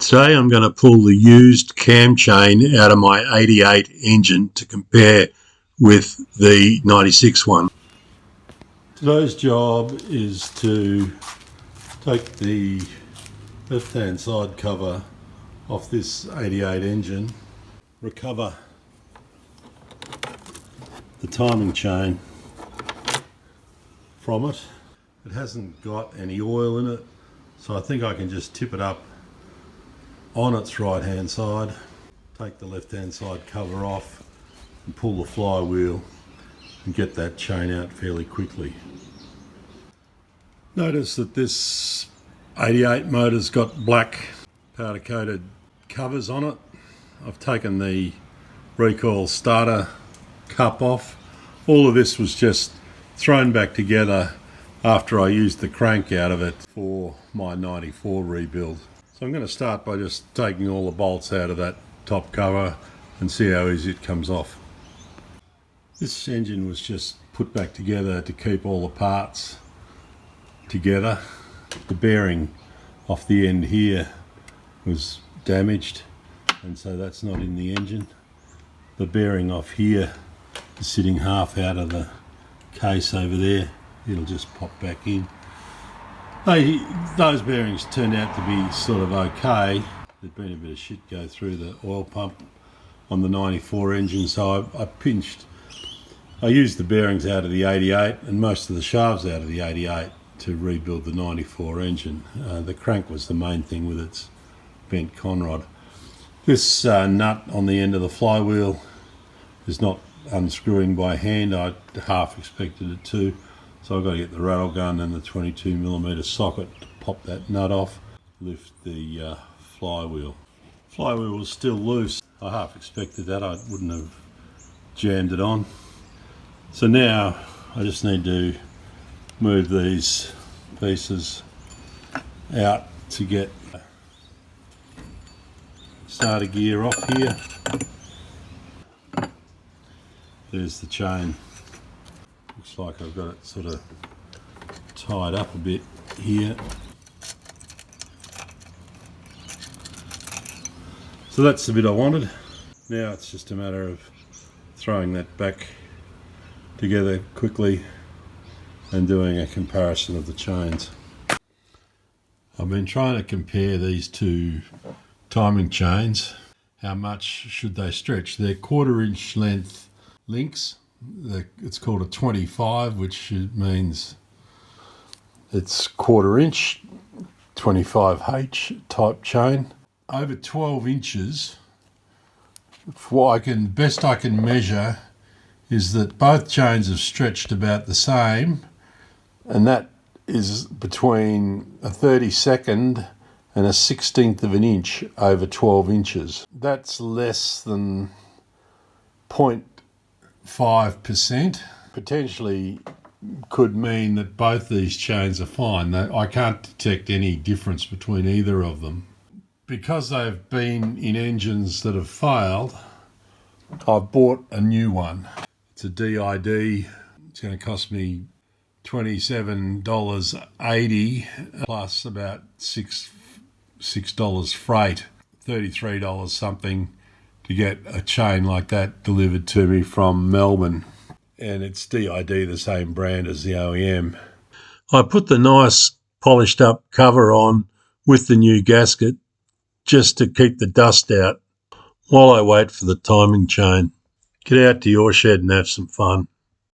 Today I'm going to pull the used cam chain out of my 88 engine to compare with the 96 one. Today's job is to take the left-hand side cover off this 88 engine, recover the timing chain from it. It hasn't got any oil in it, so I think I can just tip it up on its right hand side, take the left hand side cover off and pull the flywheel and get that chain out fairly quickly. Notice that this 88 motor's got black powder coated covers on it. I've taken the recoil starter cup off. All of this was just thrown back together after I used the crank out of it for my 94 rebuild. So I'm going to start by just taking all the bolts out of that top cover and see how easy it comes off. This engine was just put back together to keep all the parts together. The bearing off the end here was damaged, and so that's not in the engine. The bearing off here is sitting half out of the case over there. It'll just pop back in. Those bearings turned out to be sort of okay. There'd been a bit of shit go through the oil pump on the 94 engine, so I used the bearings out of the 88 and most of the shafts out of the 88 to rebuild the 94 engine. The crank was the main thing with its bent conrod. This nut on the end of the flywheel is not unscrewing by hand. I half expected it to. So I've got to get the rattle gun and the 22mm socket to pop that nut off, lift the flywheel. Flywheel was still loose. I half expected that. I wouldn't have jammed it on. So now I just need to move these pieces out to get starter gear off here. There's the chain. Looks like I've got it sort of tied up a bit here. So that's the bit I wanted. Now it's just a matter of throwing that back together quickly and doing a comparison of the chains. I've been trying to compare these two timing chains. How much should they stretch? They're 1/4 inch length links. It's called a 25, which means it's 1/4 inch, 25H type chain. Over 12 inches, best I can measure is that both chains have stretched about the same, and that is between a 32nd and a 1/16 of an inch over 12 inches. That's less than 0.5%. Potentially could mean that both these chains are fine. I can't detect any difference between either of them. Because they've been in engines that have failed, I've bought a new one. It's a DID. It's going to cost me $27.80 plus about $6 freight, $33 something to get a chain like that delivered to me from Melbourne. And it's DID, the same brand as the OEM. I put the nice polished up cover on with the new gasket just to keep the dust out while I wait for the timing chain. Get out to your shed and have some fun.